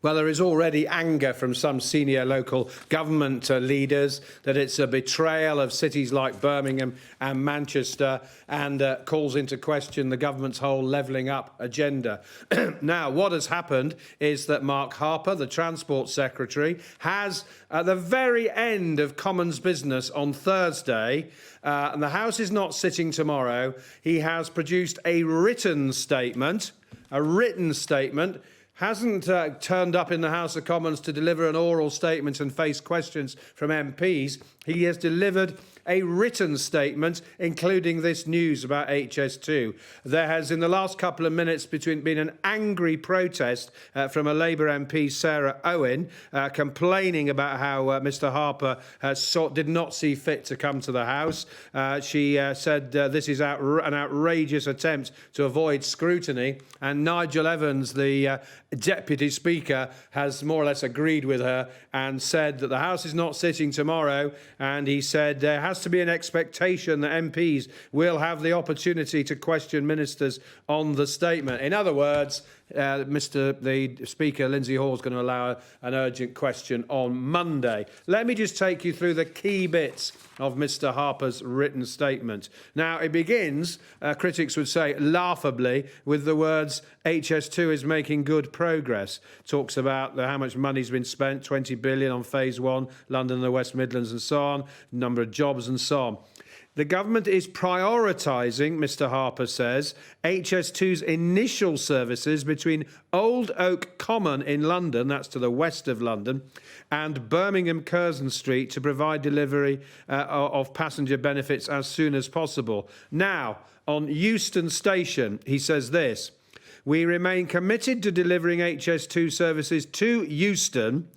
Well, there is already anger from some senior local government leaders that it's a betrayal of cities like Birmingham and Manchester, and calls into question the government's whole levelling up agenda. Now, what has happened is that Mark Harper, the Transport Secretary, has, at the very end of Commons business on Thursday, and the House is not sitting tomorrow, he has produced a written statement, hasn't turned up in the House of Commons to deliver an oral statement and face questions from MPs. He has delivered a written statement, including this news about HS2. There has, in the last couple of minutes, been an angry protest from a Labour MP, Sarah Owen, complaining about how Mr Harper did not see fit to come to the House. She said this is an outrageous attempt to avoid scrutiny, and Nigel Evans, the Deputy Speaker, has more or less agreed with her and said that the House is not sitting tomorrow, and he said there has to be an expectation that MPs will have the opportunity to question ministers on the statement. In other words, the Speaker, Lindsay Hall, is going to allow an urgent question on Monday. Let me just take you through the key bits of Mr Harper's written statement. Now, it begins, critics would say, laughably, with the words, HS2 is making good progress. Talks about how much money's been spent, 20 billion on phase 1, London and the West Midlands and so on, number of jobs and so on. The government is prioritising, Mr Harper says, HS2's initial services between Old Oak Common in London, that's to the west of London, and Birmingham Curzon Street to provide delivery of passenger benefits as soon as possible. Now, on Euston Station, he says this: we remain committed to delivering HS2 services to Euston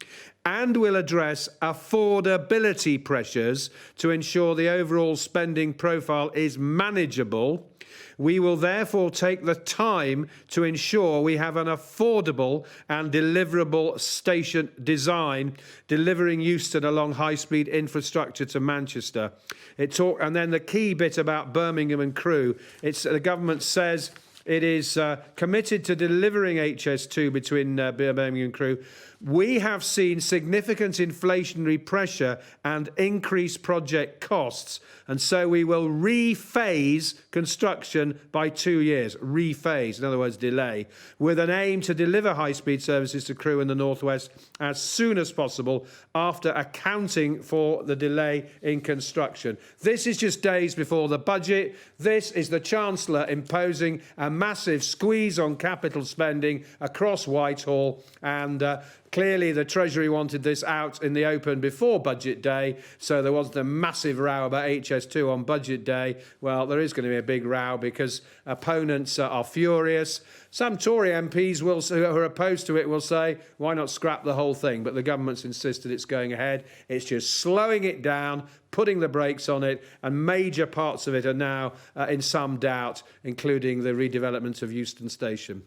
and will address affordability pressures to ensure the overall spending profile is manageable. We will therefore take the time to ensure we have an affordable and deliverable station design, delivering Euston along high-speed infrastructure to Manchester. And then the key bit about Birmingham and Crewe, the government says it is committed to delivering HS2 between Birmingham and Crewe. We have seen significant inflationary pressure and increased project costs, and so we will rephase construction by 2 years. Rephase, in other words, delay, with an aim to deliver high-speed services to Crewe in the North West as soon as possible after accounting for the delay in construction. This is just days before the budget. This is the Chancellor imposing a massive squeeze on capital spending across Whitehall, and clearly the Treasury wanted this out in the open before Budget Day, so there wasn't a massive row about HS2 on Budget Day. Well, there is going to be a big row because opponents are furious. Some Tory MPs who are opposed to it will say, why not scrap the whole thing? But the government's insisted it's going ahead. It's just slowing it down, putting the brakes on it, and major parts of it are now in some doubt, including the redevelopment of Euston Station.